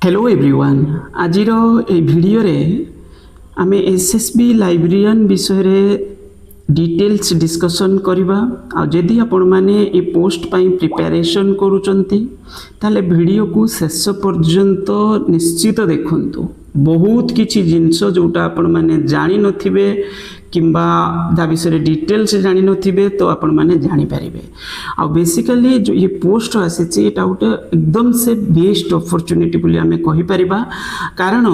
Hello everyone आज video रे आमे एसएसबी लाइब्रेरियन विषय रे डिटेल्स डिस्कशन करबा। आ जदि आपण माने ए पोस्ट पाई प्रिपरेशन करूचंती ताले वीडियो को शेष पर्यंत निश्चित देखंतु। बहुत किछि जिंस जोटा आपण माने जानि नथिबे किंबा ता विषय डिटेल्स जानि नथिबे तो आपण माने जानि परिबे। आ बेसिकली जो ये पोस्ट आसी एटा गोटे एकदम से बेस्ट अपॉर्चुनिटी बोली आमे कहि परिबा, कारण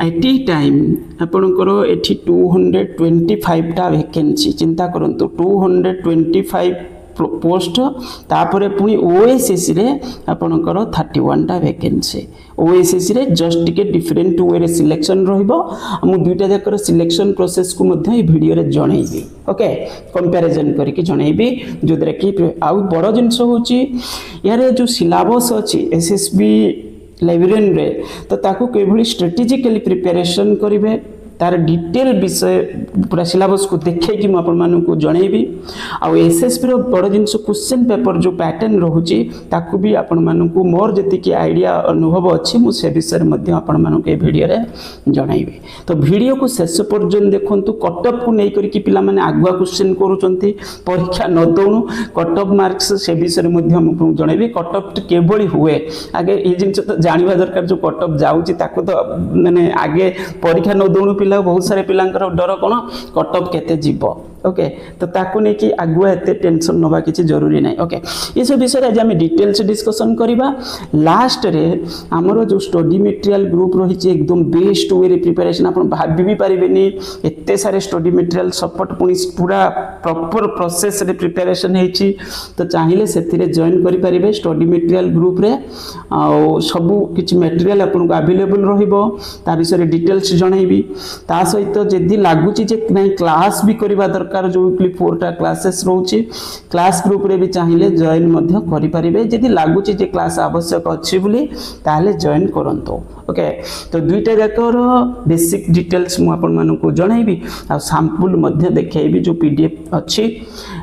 एट ए टाइम आपणकर एठी 225 टा वैकेंसी चिंता करंतु 225 पोस्ट तापरे पुनी ओएसएस रे आपणकर 31 टा वैकेंसी। ओएसएस रे जस्ट टिके डिफरेंट वे रे सिलेक्शन रहइबो। मु दुईटा जाकर सिलेक्शन प्रोसेस को मध्ये ए वीडियो रे जणैबी। ओके, कंपैरिजन करके जणैबी जो द्वारा कि आउ बड़ जिंस होची यारे जो सिलेबस अछि एसएसबी लाइब्रेरियन रे तो ताकू केभली स्ट्रेटेजिकली प्रिपरेशन करिवे तार डिटेल विषय पूरा सिलेबस को देखे कि आपण मानन को जणैबी। आ एसएसबी रो बड़ जिंस क्वेश्चन पेपर जो पैटर्न रहूची ताकू भी आपण मानन को मोर जति कि आईडिया अनुभव अछि मु से विषय मध्ये आपण मानन के वीडियो रे जणैबी। तो वीडियो को शेष पर्यंत देखंतु। कटअप को नै करी कि पिला माने आगुआ क्वेश्चन करूचंती परीक्षा न दउनु कटअप मार्क्स से विषय मध्ये हम जणैबी। कटअप केबळी हुए आगे ए जिंस तो जानिबा दरकार जो कटअप जाउची ताकू तो माने आगे परीक्षा न दउनु बहुत सारे पिलांकर डर कोन कटअप केते जीवो। ओके, तो ताकू नै कि आगुआ एते टेंशन नबा किछि जरूरी नै। ओके, ये सब विषय आज हम डिटेल्स डिस्कशन करिबा। लास्ट रे हमरो जो स्टडी मटेरियल ग्रुप रहिछि एकदम बेस्ट वे रे प्रिपरेशन आपण भाबी भी परिबेनी एते सारे स्टडी मटेरियल सपोर्ट पुनी पूरा प्रॉपर प्रोसेस रे प्रिपरेशन हेछि। तो चाहिले सेतिरे जॉइन करि परिबे स्टडी मटेरियल ग्रुप रे। आ सब किछि मटेरियल आपण को अवेलेबल रहिबो ता विषय रे डिटेल्स जणाइबी। ता सहित जदि लागुची जे नै क्लास भी करिबा दरकार जो वीकली 4 टा क्लासेस रहउची क्लास ग्रुप रे भी चाहिले जॉइन मध्य करि परिबे। जदि लागुची जे क्लास आवश्यक अछि बोली ताले जॉइन करंतो। ओके, तो दुईटा जाकर बेसिक डिटेल्स मु आपण मानन को जणाइबी आ सैंपल मध्य देखैबी जो पीडीएफ अछि।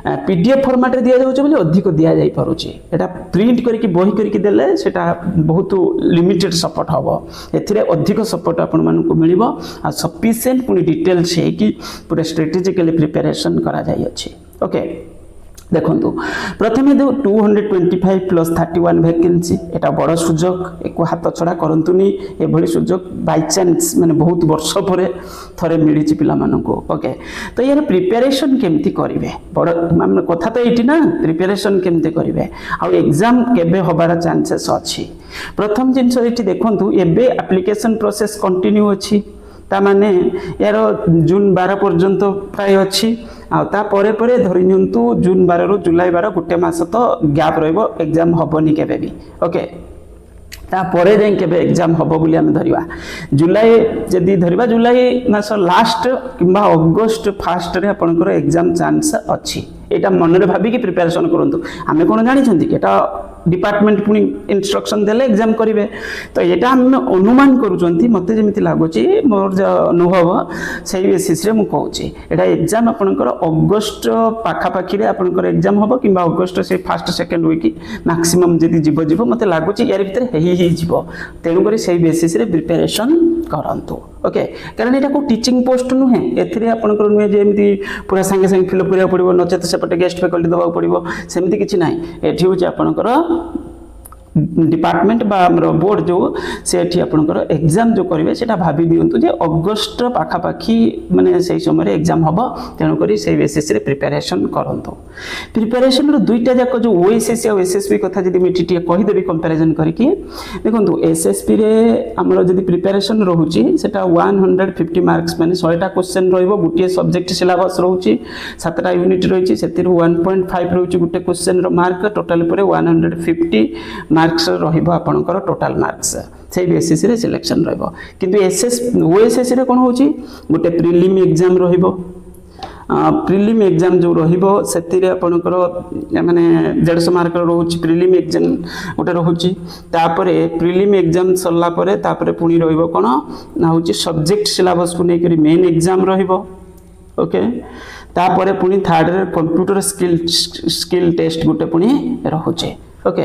पीडीएफ फॉर्मेट रे दिया जाउछ बोली अधिक दिया जाई पारुची। एटा प्रिंट करके बही करके देले सेटा बहुत लिमिटेड सपोर्ट हबो। एथिरे अधिक सपोर्ट आपण मानन को मिलिबो आ सफिशिएंट पुनी डिटेल्स है कि पूरा स्ट्रेटेजिकली प्रिपरेशन करा जाई अछि। ओके, देखंतु प्रथमे दे 225 प्लस 31 वैकेंसी एटा बड़ सुजोग एको हाथ छडा करंतुनी। ए भली सुजोग बाय चांस माने बहुत वर्ष परे थरे मिली छि पिला मानको। ओके, तो यार प्रिपरेशन केमती करिवे बड़ माने कथा तो एठी ना प्रिपरेशन केमती करिवे आ एग्जाम केबे होबार चांसेस अछि। प्रथम जिंस एठी देखंतु एबे एप्लीकेशन प्रोसेस कंटिन्यू अछि। ता माने यार जून 12 पर्यंत प्राय अछि। आ ता परे परे धरि नियंतु जून 12 रु जुलाई 12 गोटे मास तो गैप रहइबो एग्जाम होबनी केबे भी। ओके, ता परे जे केबे एग्जाम होबो बोली हम धरिबा जुलाई जदी धरिबा जुलाई मास लास्ट किबा अगस्त फर्स्ट रे आपनकर एग्जाम चांस अछि। एटा मन रे भाबी कि प्रिपरेशन करंतु। हमें कोन जानि छथि कि एटा डिपार्टमेंट पुनी इंस्ट्रक्शन देले एग्जाम करिवे। तो एटा हम अनुमान करूचंती मते जेमिति लागोची मोर जो अनुभव सेही बेसिस रे मु कहूची एटा एग्जाम आपनकर अगस्त पाखा पाखी रे आपनकर एग्जाम होबो किबा अगस्त से फर्स्ट सेकंड वीक मैक्सिमम जदी जीवो मते लागोची यार भीतर हेही जीवो। तेनु करी सेही बेसिस रे प्रिपरेशन करंतु। ओके, कारण एटा को टीचिंग पोस्ट नुहे एथिरे आपनकर नुहे जेमिति पूरा संगे संगे फिल अप करिया पड़िबो नचेत सेपटे गेस्ट फैकल्टी दबा पड़िबो सेमिति किछि नाही। एठी होची आपनकर डिपार्टमेंट बा हमरो बोर्ड जो से एठी आपनकर एग्जाम जो करिवे सेटा भाबी दियंतु जे अगस्त पाखा पाखी माने सेही समय एग्जाम हबो। तेनु करी सेही बेसिस रे प्रिपरेशन करंतु। प्रिपरेशन रो दुईटा जाक जो ओएसएस और एसएसबी कथा जदी मिटिटिए कहि देबी कंपैरिजन करके देखंतु। एसएसबी रे हमरो जदी प्रिपरेशन रहूची सेटा 150 मार्क्स माने 100 टा क्वेश्चन रहइबो। गुटिए सब्जेक्ट सिलेबस रहूची 7 टा यूनिट रहिची सेतिर 1.5 रहूची गुटे क्वेश्चन रो मार्क टोटल परे 150 मार्क्स रहिबो आपनकर टोटल मार्क्स से बेसिस रे सिलेक्शन रहिबो। किंतु एसएस ओएसएस रे कोन होची गुटे प्रीलिम एग्जाम रहिबो। प्रीलिम एग्जाम जो रहिबो सेतिरे आपनकर माने 150 मार्क रहउची प्रीलिम एग्जाम गोटे रहउची। तापरे प्रीलिम एग्जाम सरला परे तापरे पुनी रहिबो कोन ना होची सब्जेक्ट सिलेबस को नै करी मेन एग्जाम रहिबो। ओके, तापरे पुनी थर्ड रे कंप्यूटर स्किल टेस्ट गोटे पुनी रहउची। ओके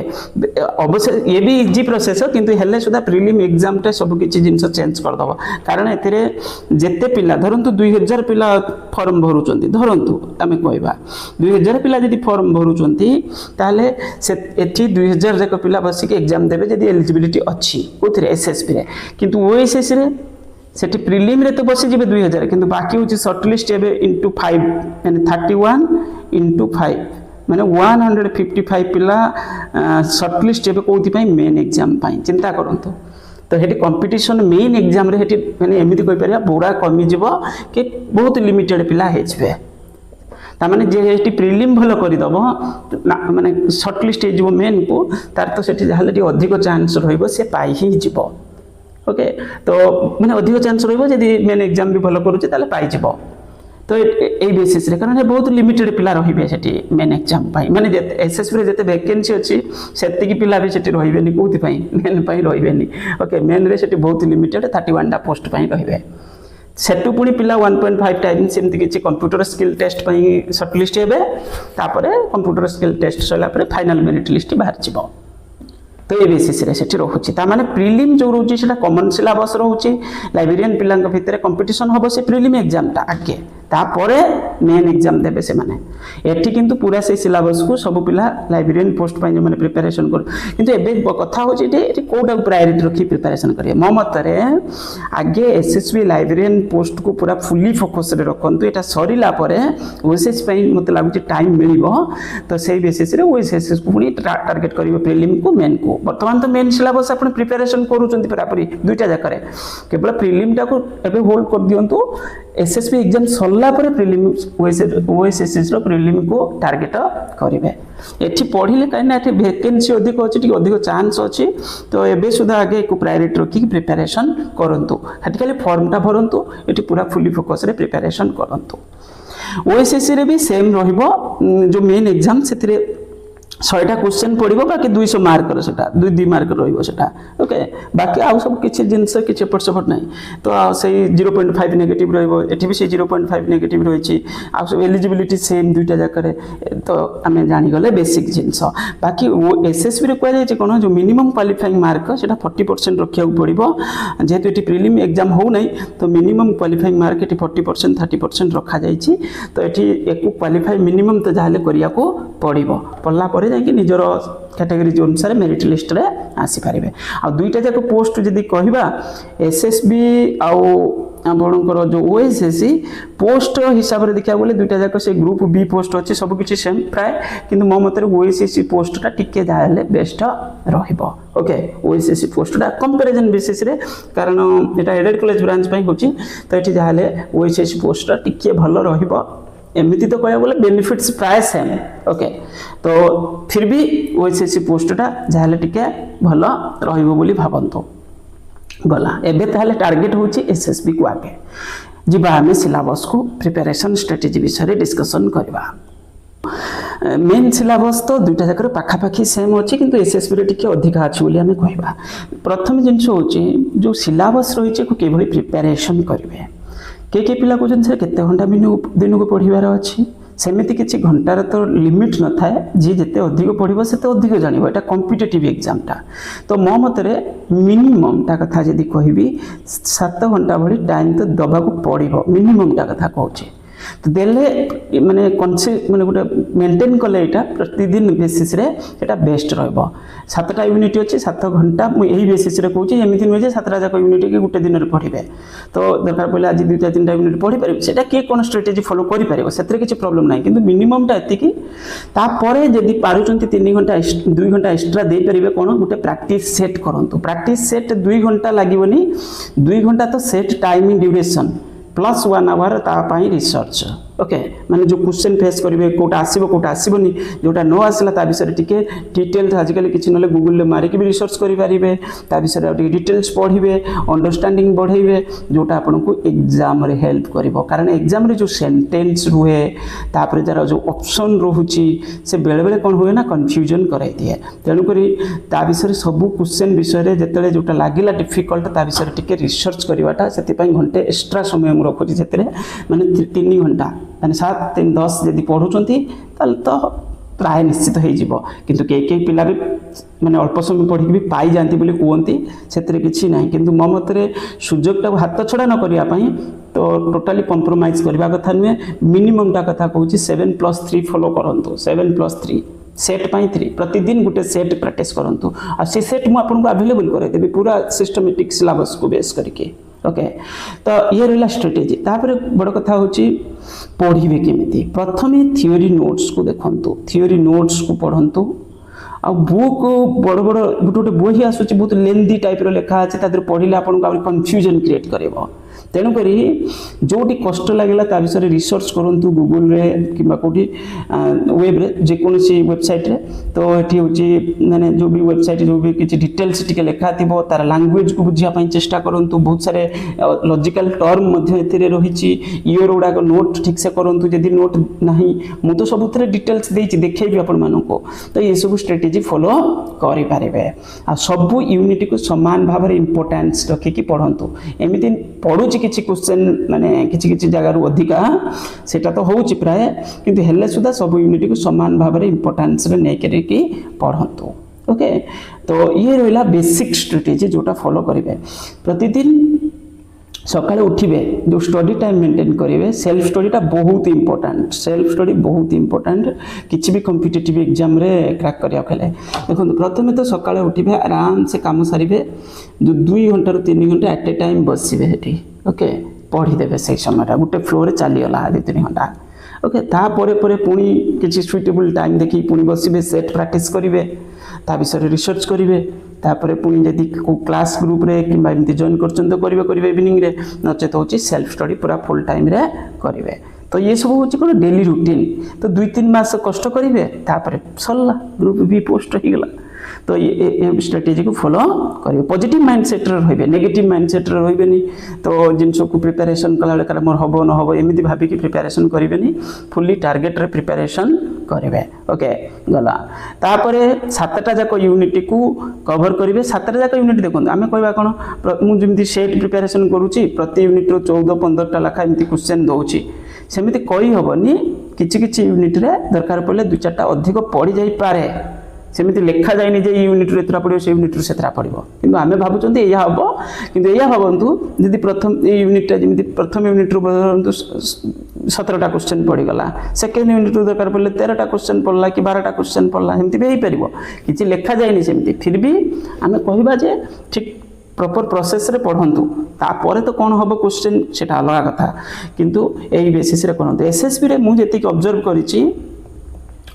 अवश्य ये भी इजी प्रोसेस किंतु हेले सुधा प्रिलिम एग्जाम टे सब किछि जिंस चेंज कर दबो कारण एथिरे जेते पिला धरंतु 2000 पिला फॉर्म भरुचंती धरंतु आमे कहबा 2000 पिला जदि फॉर्म भरुचंती ताले से एठी 2000 जाक पिला बसी के एग्जाम देबे जदि एलिजिबिलिटी अछि कोथिरे एसएसबी रे किंतु ओएसएस रे सेठी प्रिलिम रे तो बसी जिबे 2000 किंतु बाकी होची शॉर्ट लिस्ट एबे इनटू 5 यानी 31 इनटू 5 माने 155 पिला शॉर्ट लिस्ट एबे कोथि पई मेन एग्जाम पई चिंता करंतु तो हेटी कंपटीशन मेन एग्जाम रे हेटी माने एमिति कोइ परिया पूरा कमी जिवो कि बहुत लिमिटेड पिला हेजबे ता माने जे हेटी प्रिलिम भलो करि दबो माने शॉर्ट लिस्ट हे जिवो मेन को तार तो सेठी जाहले अधिक चांस रहइबो से पाई ही जिवो ओके तो मैंने अधिक चांस रही जदि मेन एग्जाम भी भल करुचे ताले पाई जिवो तो ए बेसिस रे कारण बहुत लिमिटेड पिला रहिबे सेठी मेन एग्जाम पाई माने एसएसबी रे जते वैकेंसी अछि सेति की पिला भी सेठी रहिबेनी कोथि पई मेन पई रहिबेनी ओके मेन रे सेठी बहुत लिमिटेड 31 टा पोस्ट पई रहिबे सेटु पुनी पिला 1.5 टाइम सेमति किछि कंप्यूटर स्किल टेस्ट पई शॉर्ट लिस्ट हेबे तापरे कंप्यूटर स्किल टेस्ट सला परे फाइनल मेरिट लिस्ट बाहर जिवो तो ये बेसिस रे सेठी रहउछि ता माने प्रिलिम जो रहउछि सेटा कॉमन सिलेबस रहउछि लाइब्रेरियन पिलांक भितरे कंपटीशन होबो से प्रिलिम एग्जाम ता आगे तापरे मेन एग्जाम देबे से माने एठी किंतु पूरा से सिलेबस को सब पिला लाइब्रेरियन पोस्ट पई जो माने प्रिपरेशन कर किंतु एबे कथा होछि एठी कोडा प्रायोरिटी रखी प्रिपरेशन करिए मो मतरे आगे एसएसबी लाइब्रेरियन पोस्ट को पूरा फुली फोकस रे रखंतु एटा सरीला परे ओएसएस पई मते लागुछि टाइम मिलिबो तो सेही बेसिस रे ओएसएस को पुनी टारगेट करिवे प्रिलिम को मेन को वर्तमान तो मेन सिलेबस आपण प्रिपरेशन करूचंती परापरी दुईटा जाकरे केवल प्रिलिम टा को एबे होल्ड कर दियंतु एसएसबी एग्जाम सल्ला परे प्रिलिम ओएसएस रो प्रिलिम को टारगेट करिवे एठी पढिले काई ना एठी वैकेंसी अधिक अछि टी अधिक चांस अछि तो एबे सुधा आगे को प्रायोरिटी रखी प्रिपरेशन करंतु हटी खाली फॉर्म टा भरंतु एठी पूरा फुली फोकस रे प्रिपरेशन करंतु ओएसएस रे भी सेम रहिबो जो मेन एग्जाम सेथिरे 100टा क्वेश्चन पड़िबो बाकी 200 मार्क रो सेटा 2 मार्क रहिबो सेटा ओके बाकी आ सब किछि जिंस किछि एपट सपट नै तो सेही 0.5 नेगेटिव रहिबो एठी भी से 0.5 नेगेटिव रहिछि आ सब एलिजिबिलिटी सेम दुईटा जाकरे तो हमें जानि गले बेसिक जिंस बाकी वो एसएसबी रे कहले जे कोन जो मिनिमम क्वालिफाइंग मार्क सेटा 40% रखिया पड़िबो जेहेतु एठी प्रिलिम एग्जाम हो नै तो मिनिमम क्वालिफाइंग मार्क एठी 40% 30% रखा जाइछि तो एठी एक क्वालिफाई मिनिमम तो जाहले करिया को पड़िबो पल्ला पर जाकि निजर कैटेगरी अनुसार मेरिट लिस्ट रे आसी पारिबे आ दुईटा जाक पोस्ट जदी कहिबा एसएसबी आउ आपणकर जो ओएसएस पोस्ट हिसाब रे देखा बोले दुईटा जाक से ग्रुप बी पोस्ट अछि सब किछि सेम प्राय किंतु मो मते ओएसएस पोस्ट टा टिके जाले बेस्ट रहिबो ओके ओएसएस पोस्ट टा कंपैरिजन बेसिस रे कारण एटा एडेड कॉलेज ब्रांच पई होछि तो एठी जाले ओएसएस पोस्ट टा टिके भलो रहिबो एमती तो कह बोले बेनिफिट्स प्राय सेम ओके तो फिर भी ओएसएस पोस्ट टा जाहले टिके भलो रहिबो बोली भाबंतो गला एबे ताले टारगेट होची एसएसबी को आगे जिबा हमें सिलेबस को प्रिपरेशन स्ट्रेटजी विषय डिस्कशन करबा मेन सिलेबस तो दुईटा जाकर पाखापाखी सेम अच्छी किंतु एसएसबी रे टिके अधिक अछि बोली हमें कहबा प्रथम जिंस होची जो सिलेबस रहिचे को केभली प्रिपरेशन करिवे के पिला कहते से केते घंटा दिन को पढ़िबार अच्छी सेमिति किछि घंटार तो लिमिट न थाए जी जेते अधिक पढ़िबो सेते अधिक जानिबो एटा कॉम्पिटिटिव एग्जाम टा तो मो मतरे मिनिमम ता कथा जदी कहबी 7 घंटा भली टाइम तो दबा को पड़िबो मिनिमम ता कथा कहूची तो देले माने माने गोटे मेंटेन कले एटा प्रतिदिन बेसिस रे एटा बेस्ट रहबो 7टा यूनिट अछि 7 घंटा मु एही बेसिस रे कहूची एमिति न जे 7टा जाक यूनिट के गुटे दिन रे पढिबे तो दरकार पहिले आज 2-3टा यूनिट पढि पारिबे सेटा के कोन स्ट्रेटजी फॉलो करि पारिबो सेतरे किछि प्रॉब्लम नाही किंतु मिनिमम टा एति कि ता परे जदी पारुचंती 3 घंटा 2 घंटा एक्स्ट्रा दे परिबे कोन गुटे प्रैक्टिस सेट करंतु प्रैक्टिस सेट 2 घंटा लागिवनी 2 घंटा तो set timing duration plus 1 hour ता पाई रिसर्च ओके माने जो क्वेश्चन फेस करिवे कोटा आसीबोनी जोटा नो आसला ता विषय टिके डिटेल आजिकल किछि नले गूगल ले मारि के भी रिसर्च करि पारिबे ता विषय टिके डिटेल्स पढिबे अंडरस्टैंडिंग बढ़ाइबे जोटा आपनको एग्जाम रे हेल्प करिवो कारण एग्जाम रे जो सेंटेंस रुहे तापर जरा जो ऑप्शन रहुची से बेले बेले कोन होय ना कंफ्यूजन कराई दिए तेनु करी ता विषय सब क्वेश्चन विषय रे जेतले जोटा लागिला डिफिकल्ट ता विषय टिके रिसर्च करिवाटा सेति पई घंटे एक्स्ट्रा समय हम रखुची सेतरे माने 3 घंटा माने 7-3-10 यदि पढ़ुचंती तो प्राय निश्चित हो किंतु कई पिला भी माने अल्प समय पढ़ी भी पाई जाती बोली कहती से किसी ना किंतु मो मत सुजोगटा हाथ छड़ा न करने तो टोटाली कंप्रोमाइज करने कथा नुहे मिनिममटा कथा कहूँ 7+3 फॉलो करूँ 7+3 सेट पाई 3 प्रतिदिन गोटे सेट प्रैक्टिस करूँ आ से सेट मुझे अवेलेबल करदेवी पूरा सिस्टमेटिक सिलेबस को बेस करके ओके तो ये रहा स्ट्रेटेजी तापर बड़ कथा हूँ पढ़े केमी प्रथमे थियोरी नोट्स को देखु थियोरी नोट्स को पढ़ंतु आ बुक बड़ बड़ गोटे गोटे बही आसूँ बहुत लेंदी टाइप लेखा अच्छे पढ़ले आपको कन्फ्यूजन क्रिएट कर तेणुक जोटी कष्ट लगे ता विषय रिसर्च करूँ गूगल रे कि कौटी वेब जेकोसी वेबसाइट रे तो ये हूँ मैंने जो भी वेबसाइट जो भी किसी डिटेल्स टी लिखा थी तार लैंग्वेज को बुझापी चेष्टा करूँ बहुत सारे लॉजिकल टर्म रही इयर गुड़ाक नोट ठीक से करूँ जदि नोट ना मु तो सब डिटेल्स देखेबी आपण तो ये सब स्ट्रेटेजी फॉलो करें आ सबू यूनिट को समान भाव में इम्पोर्टेंस रखिकी पढ़ंतु एमती पढ़ू किसी क्वेश्चन माने किसी जगार अधिका सेटा तो होउची प्राय किंतु हेले सुधा सब यूनिट को समान भाव में इम्पोर्टेंस रे नै करके पढ़ंतु ओके तो ये रहा बेसिक स्ट्रेटेजी जोटा फॉलो करेंगे प्रतिदिन सकाळे उठिबे जो स्टडी टाइम मेंटेन करेंगे सेल्फ स्टडीटा बहुत इंपोर्टेंट सेल्फ स्टडी बहुत इंपोर्टेंट किसी भी कॉम्पिटिटिव एग्जाम रे क्रैक करिया खेले देखो प्रथमे तो सकाळे उठिबे आराम से काम सारिबे जो 2 घंटा 3 घंटा एट ए टाइम बसिबे हेठी ओके पढ़ीदेवे से समय गोटे फ्लो रे चलीगला 2-3 घंटा ओके तापर पुणी किसी सुइटेबल टाइम देखी पुणी बसबे सेट प्रैक्टिस करेंगे ता विषय रिसर्च करेंगे तापर पुणी जदि क्लास ग्रुप रे कि एमती जॉइन करेंगे इवनिंग रे नचेत हूँ सेल्फ स्टडी पूरा फुल टाइम रे करेंगे तो ये सब हूँ कौन डेली रूटीन तो 2-3 मास कष्ट करेंगे तापर सरला ग्रुप भी पोस्ट होगला तो ये स्ट्रेटेजी को फॉलो करेंगे पॉजिटिव माइंडसेट रे नेगेटिव माइंडसेट रे रही तो जिन को प्रिपेरेसन कला बेले मोर हम न हम एमती भाविकी प्रिपेरेसन करेंगे फुली टार्गेट रे प्रिपेरेसन करेंगे ओके गला तापर 7टा जाक यूनिट को कवर करेंगे 7टा जाक यूनिट देखो आम कहवा कौन मुझे सेट प्रिपेरेसन करुँची प्रति यूनिट 14-15टा लेखा एमती क्वेश्चन दूसरी सेमती कही हेनी किसी यूनिट रे दरकार पड़े 2-4टा अधिक पढ़ी जापे सेमती लिखा जाए जे यूनिट रे पड़ो से यूनिट रे सेतरा पड़ो किंतु आमे भाबुचंती एया हबो किंतु एया भाबंतु जदि प्रथम ए यूनिट जमी प्रथम यूनिट रू 17टा क्वेश्चन पड़ी गला सेकेंड यूनिट रू दरकार पड़े 13टा क्वेश्चन पड़ला कि 12टा क्वेश्चन पड़ला एमती भी हो पारिबो किछि लिखा जाएनी सेमती फिर भी आमे कहबा जे ठीक प्रॉपर प्रोसेस रे पढ़ंतु तापर तो कौन हम क्वेश्चन सेटा अलग कथा किंतु एही बेसिस रे करंतु एसएसबी रे मु जेतिक ऑब्जर्व करिछि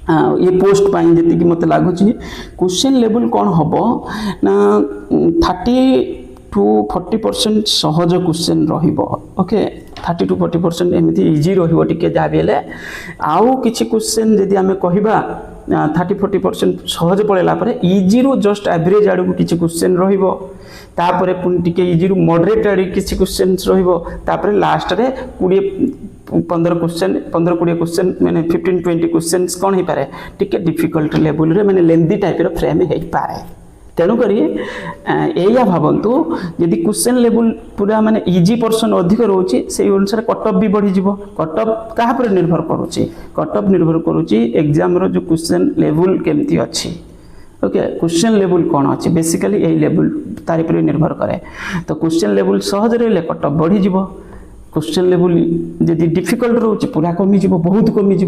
ये पोस्ट पाई जी मत लगुच क्वेश्चन लेवल कौन हम ना 30-40% सहज क्वेश्चन रोके 30-40% एमती इजी रे जहाँ भी आउ किसी क्वेश्चन जदि आम कह 30-40% सहज पड़ेगा इजी रू जस्ट एवरेज आड़ को किसी क्वेश्चन तापर पुणी टिके इजी रू मॉडरेट आड़ किसी क्वेश्चन तापर लास्ट रे 15 क्वेश्चन 15-20 क्वेश्चन मैंने 15-20 क्वेश्चन कौन हो पारे टिके डिफिकल्ट लेवल रे मैंने लेंदी टाइप रो फ्रेम हो पारे तेणुक या भावतु यदि क्वेश्चन लेवल पूरा माने इजी पर्सन अधिक रोचे से अनुसार कटअप भी बढ़ी जीवो कटअप कहा पर निर्भर करुच्ची कटअप निर्भर करुच्ची एग्जाम रो जो क्वेश्चन लेवल केमती अच्छी ओके क्वेश्चन लेवल कौन अच्छी बेसिकली यही लेवल तारी पर निर्भर करे तो क्वेश्चन लेवल सहज रही कटअप बढ़ी जीवो क्वेश्चन लेवल जदि डिफिकल्ट रोचे पूरा कमिज बहुत कमिज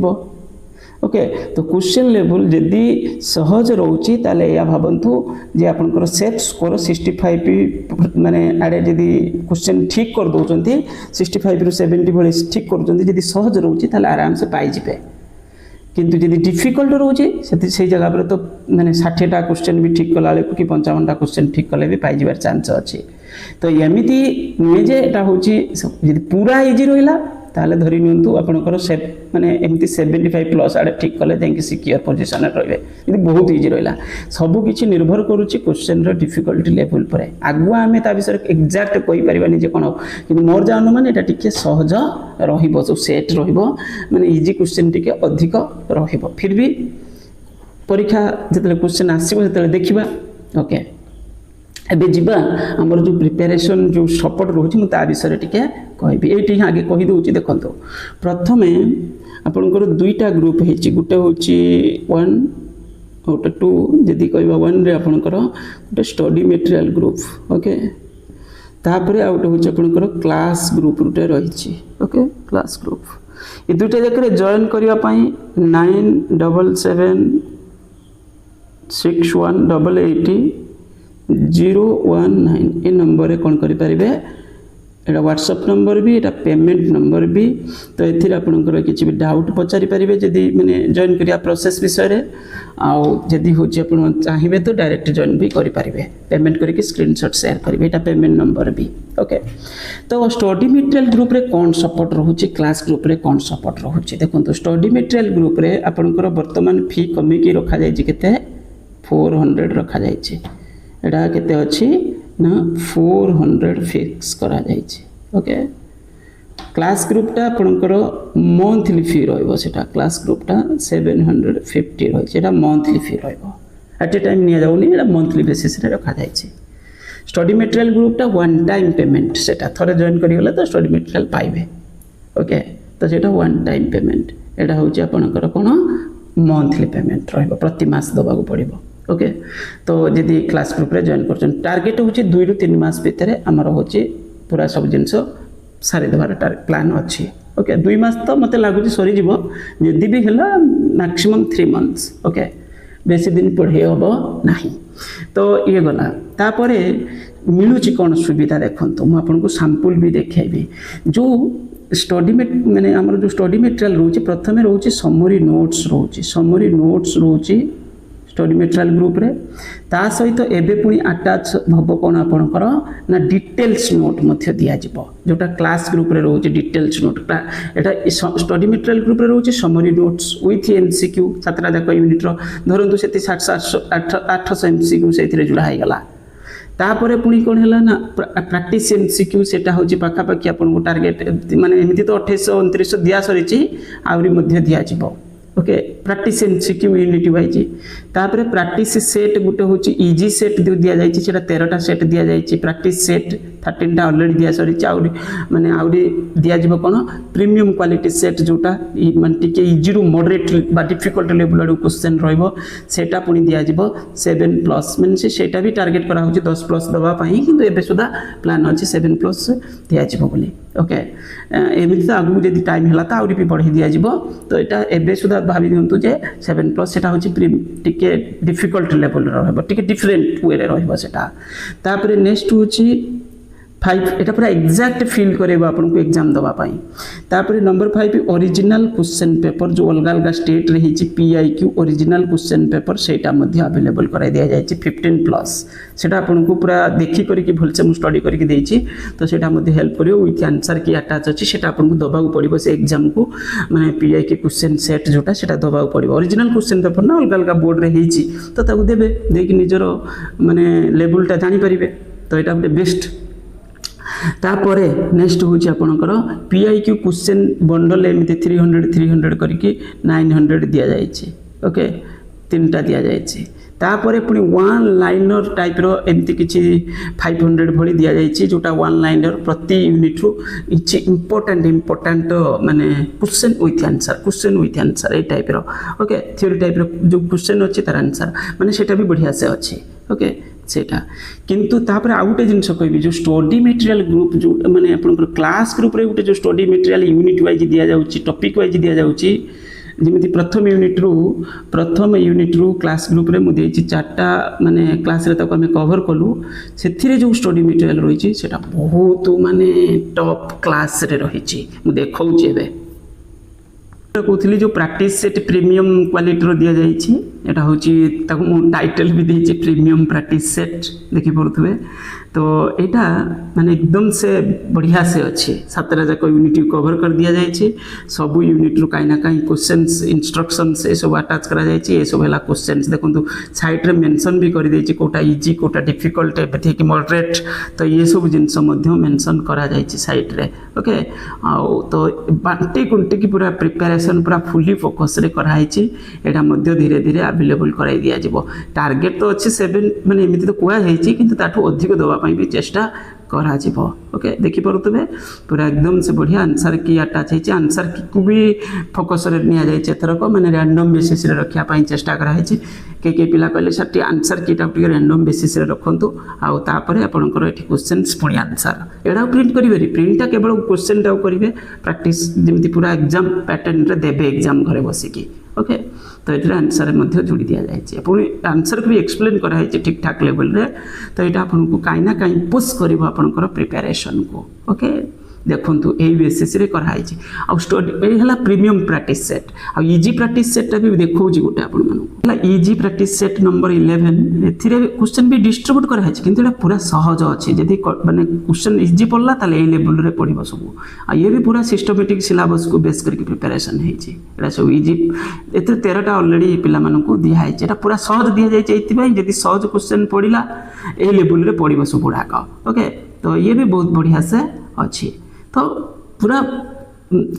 ओके तो क्वेश्चन लेवल जदि सहज रोचे ताले या भावंतु जे आपनकर सेट स्कोर 65 माने आड़े जदि क्वेश्चन ठीक कर दउचंती 65 रु 70 भली ठीक करचंती जदि सहज रोचे ताले आराम से पाई जिबे किंतु जदि डिफिकल्ट रोचे से जगह पर तो मैंने 60टा क्वेश्चन भी ठीक कला कि 55टा क्वेश्चन ठीक कले भी पाई जिबार चांस अच्छी तो एमती नुहे जे एटा होची जदि पूरा इजी रहिला ताले धरि नियंतु आपनकर सेट माने एमती 75+ आड़े ठीक कले जाई सिक्योर पोजीशन रे रहबे यदि बहुत इजी रहिला सब किछि निर्भर करूची क्वेश्चन रो डिफिकल्टी लेवल पर आगुआ आमे ता विषय एग्जैक्ट कहि परिबानी जे कोन किंतु मोर जानु माने एटा टिके सहज रहिबो जो सेट रहिबो माने इजी क्वेश्चन टिके अधिक रहिबो फिर भी परीक्षा जतले क्वेश्चन आसीबो जतले देखिबा ओके एबे जीवा हमर जो प्रिपरेशन जो सपोर्ट रोचे मु ता विषय टिके कहबी एठी आगे कहि दउची देखंतो प्रथमे आपनकर दुईटा ग्रुप हेची गुटे होची 1 गोटे 2 जदि कहबा 1 रे आपनकर गोटे स्टडी मटेरियल ग्रुप ओके तापरे आउट होची आपनकर क्लास ग्रुप रुटे रहिची ओके क्लास ग्रुप ए दुईटा जकरे जॉइन करिया पई 97776188 019 ए नंबर कौन करें एटा व्हाट्सएप नंबर भी एटा पेमेंट नंबर भी तो एथिर आपनकर किछि भी डाउट पचारि परिबे जदि माने जॉइन करिया प्रोसेस विषय रे आउ जदि होछि आपन चाहिबे तो डायरेक्ट जॉइन भी करि परिबे पेमेंट करके स्क्रीनशॉट शेयर करिबे एटा पेमेंट नंबर भी ओके तो स्टडी मटेरियल ग्रुप रे कोन सपोर्ट रहउछि क्लास ग्रुप रे कोन सपोर्ट रहउछि देखो तो स्टडी मटेरियल ग्रुप रे आपनकर वर्तमान फी कमी की रखा जाय छि केते 400 रखा जाय छि एटा केते अछि ना 400 फिक्स करा जाय छि ओके क्लास ग्रुपटा आपनकर मंथली फी रहइबो सेटा क्लास ग्रुपटा 750 रहइ सेटा मंथली फी रहइबो एट ए टाइम निया जाउनी एटा मंथली बेसिस रे रखा जाय छि स्टडी मटेरियल ग्रुपटा वन टाइम पेमेंट सेटा थरे जॉइन करि गले तो स्टडी मटेरियल पाइबे ओके तो सेटा वन टाइम पेमेंट एटा होछि आपनकर कोन मंथली पेमेंट रहइबो प्रति मास दबागु पड़िबो ओके तो जदि क्लास ग्रुप रे जॉइन करछन टारगेट होछि 2 रु 3 मास भितर हमर होछि पूरा सब जिंस सारी देबार प्लान अछि ओके 2 मास तो मते लागु सरी जीवो जदि भी हला मैक्सिमम 3 मंथ्स ओके बेसी दिन पढ़े होबो नाही तो ये गला तापरे मिलुची कोन सुविधा देखंतो म आपन को सैंपल भी देखाइबी जो स्टडी माने हमर जो स्टडी मटेरियल रहउची प्रथमे रहउची समरी नोट्स रहउची स्टडी मटेरियल ग्रुप रे ता सहित एबे पुनी अटैच भबो कोन आपनकर ना डिटेल्स नोट मध्य दिया जिवो जोटा क्लास ग्रुप रे रहउची डिटेल्स नोट एटा स्टडी मटेरियल ग्रुप रे रहउची summary notes with MCQ Satara जाक यूनिट रो धरंतु सेति 800 एमसीक्यू सेथिरे जुड़ा है गला तापरे पुनी कोन हला ना प्रैक्टिस एमसीक्यू सेटा होची पाखा पाखी आपन को टारगेट माने एमिति तो 2800 2900 दिया सरीची आउरी मध्य दिया जिवो okay practice MCQ unit wise तापरे प्रैक्टिस सेट गुटे होची इजी सेट दिया जायछि सेटा 13टा सेट दिया जायछि प्रैक्टिस सेट 13टा ऑलरेडी दिया सरी आउरी माने आउरी दिया जिवो कोन प्रीमियम क्वालिटी सेट जोटा माने टिके इजी रु मॉडरेट बा डिफिकल्ट लेवल रो क्वेश्चन रहइबो सेटा पुनी दिया जिवो 7+ माने सेटा भी टारगेट करा होची 10+ दबा पई किंतु एबे सुदा प्लान अछि 7+ दिया जिवो बोली ओके एमिति तो आगु जदि टाइम हला त आउरी भी बढ़ी दिया जिवो तो एटा एबे सुदा भाबी दियंतु जे 7+ सेटा होची टिके डिफिकल्ट लेवल रहबो टिके डिफरेंट वे रे रहबो सेटा तापरे नेक्स्ट होची 5 एटा पूरा एग्जैक्ट फील करेबो आपन को एग्जाम दबा पाई तापरे नंबर 5 ओरिजिनल क्वेश्चन पेपर जो अलग अलग स्टेट रही छि पीआईक्यू ओरिजिनल क्वेश्चन पेपर सेटा मध्ये अवेलेबल करा दिया जाय छि 15+ सेटा आपन को पूरा देखि करी कि भलसे मु स्टडी करी कि देइ छि तो सेटा मध्ये हेल्प करियो विथ आंसर की अटैच अछि सेटा आपन को दबा को पड़िबो से एग्जाम को माने पीआईक्यू क्वेश्चन सेट जोटा सेटा दबा को पड़िबो ओरिजिनल क्वेश्चन पेपर ना अलग अलग बोर्ड रे हि छि तो ताकू देबे देकी निजरो माने लेवलटा जानि परिबे तो एटा बेस्ट तापरे नेक्स्ट होची आपनकर पीआईक्यू क्वेश्चन बंडल एमिति 300 करके 900 दिया जाय छि ओके तीनटा दिया जाय छि तापरे पुनी वन लाइनर टाइप रो एमिति किछि 500 भली दिया जाय छि जोटा वन लाइनर प्रति यूनिट रो इछि इंपोर्टेंट माने question with answer A type रो ओके थ्योरी टाइप रो जो क्वेश्चन अछि तार आंसर माने सेटा भी बढ़िया से अछि ओके सेटा किंतु तापर आउटे जिनस कहबी जो स्टडी मटेरियल ग्रुप जो माने आपनकर क्लास ग्रुप रे उटे जो स्टडी मटेरियल यूनिट वाइज दिया जाउची टॉपिक वाइज दिया जाउची जेमिति प्रथम यूनिट रो क्लास ग्रुप रे मु देछि 4टा माने क्लास रे तक हम कवर कलु सेथिरे जो स्टडी मटेरियल रहिछि सेटा बहुत माने टॉप क्लास रे रहिछि मु देखौछि एबे कहली जो प्रैक्टिस सेट प्रीमियम क्वालिटी रो दिया जाइछि एटा होची ताको टाइटल भी देछि प्रीमियम प्रैक्टिस सेट देखि पड़थबे तो यहाँ माने एकदम से बढ़िया से अच्छे 7टा जाक यूनिट कवर कर दिया जाए सबू यूनिट रू कहीं ना कहीं क्वेश्चंस इंस्ट्रक्शंस ये सब अटैच करा जाए ये सब है क्वेश्चंस देखो साइड रे मेंशन भी कर देछि कोटा इजी कोटा डिफिकल्ट एबे कि मॉडरेट तो ये सब जिनस मेंशन करा जाए साइड रे ओके आउ तो बांटी कुंटी की पूरा प्रिपरेशन पूरा फुली फोकस रे कराई एटा मध्य धीरे धीरे अवेलेबल कराई दिया जिवो टार्गेट तो अच्छे 7 माने एमिति तो कुआ हेछि किंतु ताठू अधिक दवा पई भी चेष्टा करा जिवो ओके देखि परुतबे पूरा एकदम से बढ़िया आंसर की अटैच है आंसर की को भी फोकस रे निया जाय एथरक माने रैंडम बेसिस रे रखिया पई चेष्टा करा है के पिला कहले सर टी आंसर की टाइप रैंडम बेसिस रे रखंतु आउ तापरे आपनकर एठी क्वेश्चंस पुणी आंसर एडा प्रिंट करिवे प्रिंट टा केवल क्वेश्चन टा करिवे प्रैक्टिस जेमति पूरा एग्जाम पैटर्न रे देबे एग्जाम घरे बसिकी ओके तो ये आंसर मध्य जोड़ी दिया जाए पुणी आंसर को भी एक्सप्लेन कराई ठीक ठाक लेवल रे तो यहाँ आपको कहीं ना कहीं पुश कर आपंकर प्रिपेरेसन को ओके देखु यही बेसीस कराई है प्रीमियम प्रैक्टिस सेट आ इजी प्रैक्टिस सेटा भी देखो गोटे आप इजी प्रैक्टिस सेट नंबर 11 ए क्वेश्चन भी डिस्ट्रीब्यूट कराई किंतु ये पूरा सहज अच्छी जब माने क्वेश्चन इजी पड़ला ताले लेवल रे पड़ो सब आ ये भी पूरा सिस्टमेटिक सिलेबस को बेस करके प्रिपरेशन है सब इजी ए 13टा ऑलरेडी पिला मानू दिखाई है पूरा सहज दि जाए जब सहज क्वेश्चन पड़ा ए लेवल रे पड़ो सब गुड़ाक ओके तो ये भी बहुत बढ़िया से अच्छी तो पूरा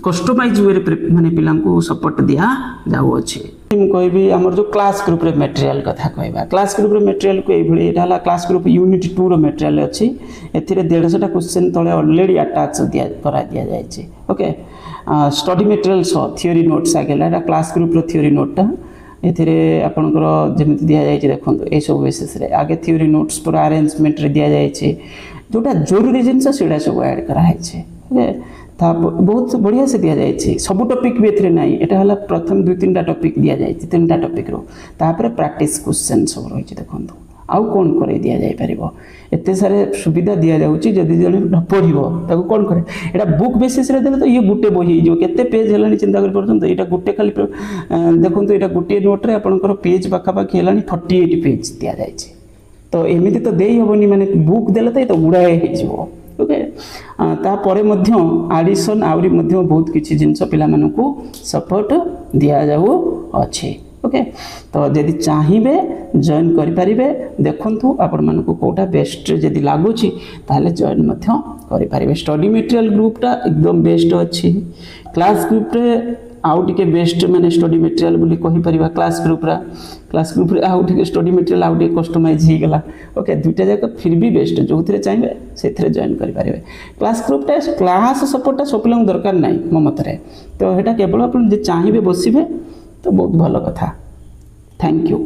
कस्टमाइज वे माने पिला सपोर्ट दिया जाऊ अच्छे कहि आमर जो क्लास ग्रुप रे मटेरियल कथा कहबा क्लास ग्रुप रे मटेरियल को एभली एटा class group unit 2 raw material अच्छी एथिरे 150 टा क्वेश्चन तळे ऑलरेडी अटैच करा दिया जायछि ओके स्टडी मटेरियल सो थ्योरी नोट्स आगेला एटा क्लास ग्रुप रो थ्योरी नोटटा एथिरे आपनकर जेमिति दिया जायछि देखंतु ए सब बेसिस रे आगे थ्योरी नोट्स पूरा अरेंजमेंट रे दिया जायछि जोटा जरूरी जिनस सेटा सब ऐड करा है बहुत बढ़िया से दि जाए सब टॉपिक भी एथिरे नहीं एटा हला प्रथम 2-3टा टॉपिक दि जाए 3टा टॉपिक रो तापर प्रैक्टिस क्वेश्चन सब रही देखो आउ कौन करे दिया जाय परिबो एते सारे सुविधा दिया जाउची जदि जने पढिबो ताको कौन करे एटा बुक बेसिस रे देले तो ये गुटे बही जो केते पेज हेलानी चिंता कर परछन तो एटा गुटे खाली देखंतु एटा गुटे नोट रे आपनकर पेज पाखा पाखी हेलानी 48 पेज दिया जाय तो एमिति तो देई होबनी माने बुक देले तो गुड़ाए हो ओके तापर आडिशन आउरी बहुत किसी जिनस पिला मानकू सपोर्ट दिया जाऊ अच्छे ओके तो जदि चाहिए जॉइन करें देखु आपण मानकू कोटा बेस्ट जदि लगुच ताहले जॉइन मध्य करें स्टडी मटेरियल ग्रुपटा एकदम बेस्ट अच्छी क्लास ग्रुप रे आउ टिके बेस्ट माने स्टडी मटेरियल बोली कहि परिबा क्लास ग्रुप रे आउ टिके स्टडी मटेरियल आउ टिके कस्टमाइज ही गला ओके दुईटा जाक फिर भी बेस्ट जो थिरे चाहिए से जॉइन करि परिबे क्लास ग्रुपटा क्लास सपोर्टटा सब पिला दरकार नहीं मो मतरे तो हेटा केवल आपण जे चाहिए बसिबे तो बहुत भलो कथा थैंक यू।